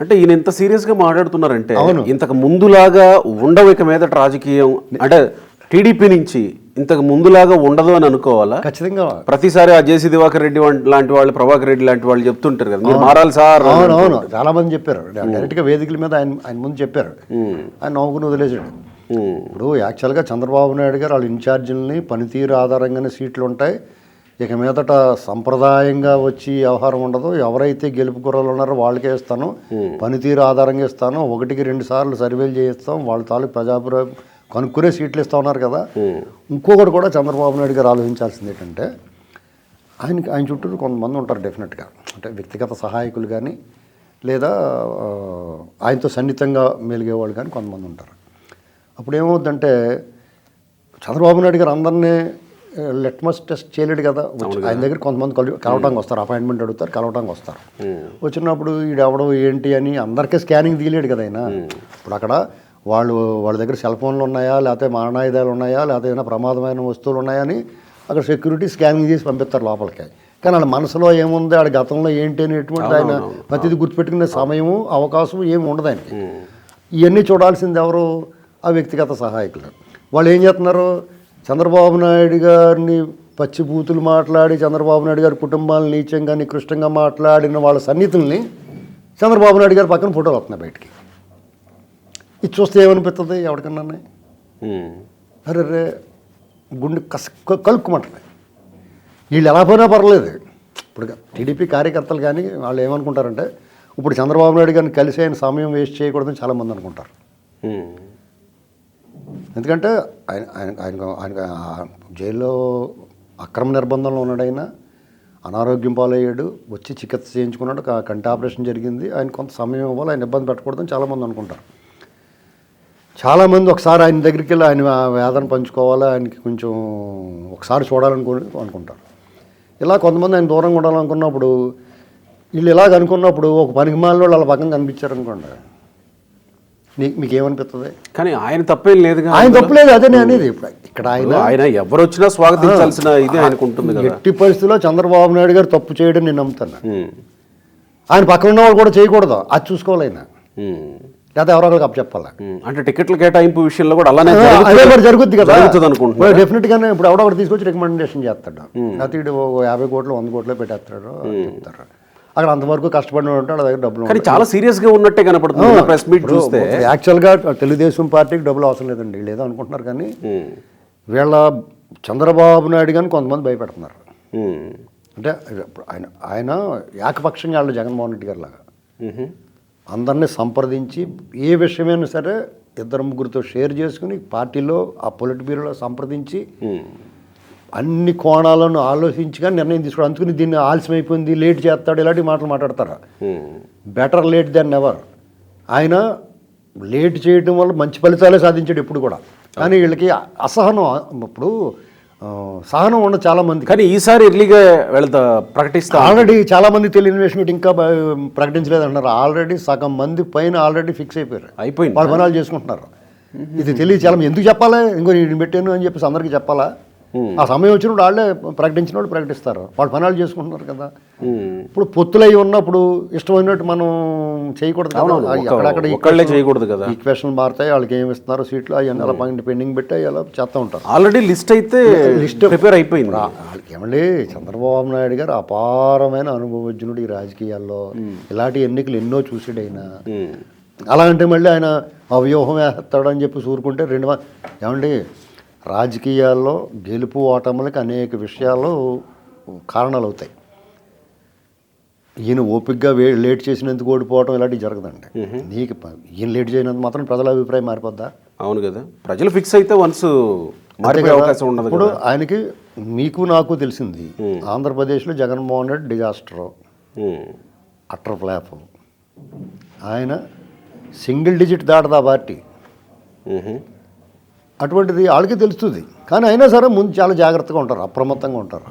అంటే ఈయన ఇంత సీరియస్గా మాట్లాడుతున్నారంటే ఇంతకు ముందులాగా ఉండవు ఇక మీద రాజకీయం, అంటే టీడీపీ నుంచి ఇంతకు ముందులాగా ఉండదు అని అనుకోవాలా? ఖచ్చితంగా. ప్రతిసారి ఆ జేసీ దివాకర్ రెడ్డి లాంటి వాళ్ళు, ప్రభాకర్ రెడ్డి లాంటి వాళ్ళు చెప్తుంటారు కదా, మీరు మారాలి సార్. అవునవును, చాలా మంది చెప్పారు డైరెక్ట్గా వేదికల మీద ఆయన ముందు చెప్పారు. ఆయన నవ్వుకుని వదిలేసాడు. ఇప్పుడు యాక్చువల్గా చంద్రబాబు నాయుడు గారు వాళ్ళ ఇన్ఛార్జీలని పనితీరు ఆధారంగానే సీట్లు ఉంటాయి, ఇక మీదట సంప్రదాయంగా వచ్చి వ్యవహారం ఉండదు, ఎవరైతే గెలుపు గుర్రాలు ఉన్నారో వాళ్ళకే ఇస్తాను, పనితీరు ఆధారంగా ఇస్తాను, 1-2 సార్లు సర్వేలు చేయిస్తాం, వాళ్ళ తాలూకు ప్రజాభిప్రాయం కనుక్కునే సీట్లు ఇస్తా ఉన్నారు కదా. ఇంకొకటి కూడా చంద్రబాబు నాయుడు గారు ఆలోచించాల్సింది ఏంటంటే, ఆయన చుట్టూ కొంతమంది ఉంటారు డెఫినెట్గా, అంటే వ్యక్తిగత సహాయకులు కానీ లేదా ఆయనతో సన్నిహితంగా మెలిగేవాళ్ళు కానీ కొంతమంది ఉంటారు. అప్పుడు ఏమవుద్దంటే, చంద్రబాబు నాయుడు గారు అందరినీ లిట్మస్ టెస్ట్ చేయలేడు కదా. ఆయన దగ్గర కొంతమంది కలవటానికి వస్తారు, అపాయింట్మెంట్ అడుగుతారు, కలవటానికి వస్తారు. వచ్చినప్పుడు ఈడెవడో ఏంటి అని అందరికీ స్కానింగ్ తీయలేడు కదా ఆయన. ఇప్పుడు అక్కడ వాళ్ళ దగ్గర సెల్ ఫోన్లు ఉన్నాయా, లేకపోతే మారణాయుధాలు ఉన్నాయా, లేకపోతే ఏమైనా ప్రమాదమైన వస్తువులు ఉన్నాయా అని అక్కడ సెక్యూరిటీ స్కానింగ్ చేసి పంపిస్తారు లోపలికి. కానీ వాళ్ళ మనసులో ఏముంది, ఆడ గతంలో ఏంటి అని ఎటువంటి ఆయన ప్రతిదీ గుర్తుపెట్టుకునే సమయము అవకాశం ఏమి ఉండదు ఆయనకి. ఇవన్నీ చూడాల్సింది ఎవరు? ఆ వ్యక్తిగత సహాయకులు. వాళ్ళు ఏం చేస్తున్నారు, చంద్రబాబు నాయుడు గారిని పచ్చిబూతులు మాట్లాడి చంద్రబాబు నాయుడు గారి కుటుంబాలను నీచంగా నికృష్టంగా మాట్లాడిన వాళ్ళ సన్నిహితుల్ని చంద్రబాబు నాయుడు గారి పక్కన ఫోటోలు వస్తున్నాయి బయటికి. ఇది చూస్తే ఏమనిపిస్తుంది ఎవరికన్నా? అరే రే గుండె కలుక్కుమంటుంది. వీళ్ళు ఎలా పోయినా పర్లేదు. ఇప్పుడు టీడీపీ కార్యకర్తలు కానీ వాళ్ళు ఏమనుకుంటారంటే, ఇప్పుడు చంద్రబాబు నాయుడు గారిని కలిసి ఆయన సమయం వేస్ట్ చేయకూడదని చాలామంది అనుకుంటారు. ఎందుకంటే ఆయన జైల్లో అక్రమ నిర్బంధంలో ఉన్నాడైనా, అనారోగ్యం పాలయ్యాడు, వచ్చి చికిత్స చేయించుకున్నాడు, కంటి ఆపరేషన్ జరిగింది, ఆయన కొంత సమయం ఇవ్వాలి, ఆయన ఇబ్బంది పెట్టకూడదని చాలామంది అనుకుంటారు. చాలామంది ఒకసారి ఆయన దగ్గరికి వెళ్ళి ఆయన వేదన పంచుకోవాలి, ఆయనకి కొంచెం ఒకసారి అనుకుంటారు. ఇలా కొంతమంది ఆయన దూరంగా ఉండాలనుకున్నప్పుడు, వీళ్ళు ఇలాగ అనుకున్నప్పుడు ఒక పనికిమాలిన వాళ్ళు వాళ్ళ పక్కన కనిపించారనుకోండి, మీకు ఏమనిపిస్తుంది? కానీ ఆయన తప్పేం లేదు, ఆయన తప్పలేదు, అదే నేను అనేది. ఇక్కడ ఆయన ఎవరు వచ్చినా స్వాగతించాల్సిన ఇది ఆయనకు ఉంటుంది కదా. ఎట్టి పరిస్థితుల్లో చంద్రబాబు నాయుడు గారు తప్పు చేయడం నేను నమ్ముతాను. ఆయన పక్కన ఉన్న వాళ్ళు కూడా చేయకూడదు, అది చూసుకోవాలి ఆయన, లేదా ఎవరో ఒకరికి అప్పచెప్పాలి. అంటే టికెట్ల కేటాయింపు విషయంలో కూడా అలానే అదే మరి జరుగుద్ది కదా అనుకుంటున్నాను. డెఫినెట్గానే ఇప్పుడు ఎవడో ఒకటి తీసుకొచ్చి రికమెండేషన్ చేస్తాడు, లేకపోతే ఇటు 50 కోట్లు 100 కోట్లు పెట్టేస్తాడు చెప్తారు. అక్కడ అంతవరకు కష్టపడిన ఉంటాడు, దగ్గర డబ్బులు. కానీ చాలా సీరియస్గా ఉన్నట్టే కనపడుతుంది ప్రెస్ మీట్ చూస్తే. యాక్చువల్గా తెలుగుదేశం పార్టీకి డబ్బులు అవసరం లేదండి, వీళ్ళు ఏదో అనుకుంటున్నారు. కానీ వీళ్ళ చంద్రబాబు నాయుడు కానీ కొంతమంది భయపెడుతున్నారు. అంటే ఆయన ఏకపక్షంగా వాళ్ళు జగన్మోహన్ రెడ్డి గారి లాగా అందరినీ సంప్రదించి ఏ విషయమైనా సరే 2-3 షేర్ చేసుకుని పార్టీలో ఆ పొలిట్ బ్యూరోలో సంప్రదించి అన్ని కోణాలను ఆలోచించగా నిర్ణయం తీసుకోవడం. అందుకని దీన్ని ఆలస్యం అయిపోయింది, లేట్ చేస్తాడు, ఇలాంటి మాటలు మాట్లాడతారు. Better late than never. ఆయన లేట్ చేయడం వల్ల మంచి ఫలితాలే సాధించాడు ఎప్పుడు కూడా. కానీ వీళ్ళకి అసహనం, ఇప్పుడు సహనం ఉండదు చాలా మంది. కానీ ఈసారి ఎర్లీగా వెళ్తా ప్రకటిస్తా. ఆల్రెడీ చాలా మంది తెలియని ఇన్వెస్ట్మెంట్ ఇంకా ప్రకటించలేదు అంటున్నారు. ఆల్రెడీ సగం మంది పైన ఆల్రెడీ ఫిక్స్ అయిపోయింది, వాళ్ళ పనాలు చేసుకుంటున్నారు. ఇది తెలియదు చాలా మంది. ఎందుకు చెప్పాలి, ఇంకో నేను పెట్టాను అని చెప్పేసి అందరికీ చెప్పాలా? ఆ సమయం వచ్చినప్పుడు వాళ్ళే ప్రకటించిన వాళ్ళు ప్రకటిస్తారు, వాళ్ళు పనాలు చేసుకుంటున్నారు కదా. ఇప్పుడు పొత్తులై ఉన్నప్పుడు ఇష్టమైనట్టు మనం చేయకూడదు కదా, చేయకూడదు కదా. ఈక్వేషన్లు మారుతాయి, వాళ్ళకి ఏమి ఇస్తున్నారు సీట్లు అవన్నీ అలా పెండింగ్ పెట్టి అలా చేస్తూ ఉంటారు. ఆల్రెడీ లిస్ట్ అయితే ప్రిపేర్ అయిపోయింది. వాళ్ళకి ఏమండి, చంద్రబాబు నాయుడు గారు అపారమైన అనుభవజ్ఞుడు ఈ రాజకీయాల్లో, ఇలాంటి ఎన్నికలు ఎన్నో చూసాడైనా. అలా అంటే మళ్ళీ ఆయన అవ్యూహం వేస్తాడని చెప్పి చూరుకుంటే ఏమండి, రాజకీయాల్లో గెలుపు ఓటములకు అనేక విషయాల్లో కారణాలు అవుతాయి. ఈయన ఓపికగా లేట్ చేసినందుకు ఓడిపోవటం ఇలాంటివి జరగదండి. నీకు ఈయన లేట్ చేయనందుకు మాత్రం ప్రజల అభిప్రాయం మారిపోద్దా? అవును కదా, ప్రజలు ఫిక్స్ అయితే వన్స్ మారిపోయే అవకాశం ఉండదు. ఇప్పుడు ఆయనకి మీకు నాకు తెలిసింది, ఆంధ్రప్రదేశ్లో Jaganmohan Reddy disaster, utter flop. ఆయన సింగిల్ డిజిట్ దాటదా పార్టీ, అటువంటిది వాళ్ళకి తెలుస్తుంది. కానీ అయినా సరే ముందు చాలా జాగ్రత్తగా ఉంటారు, అప్రమత్తంగా ఉంటారు.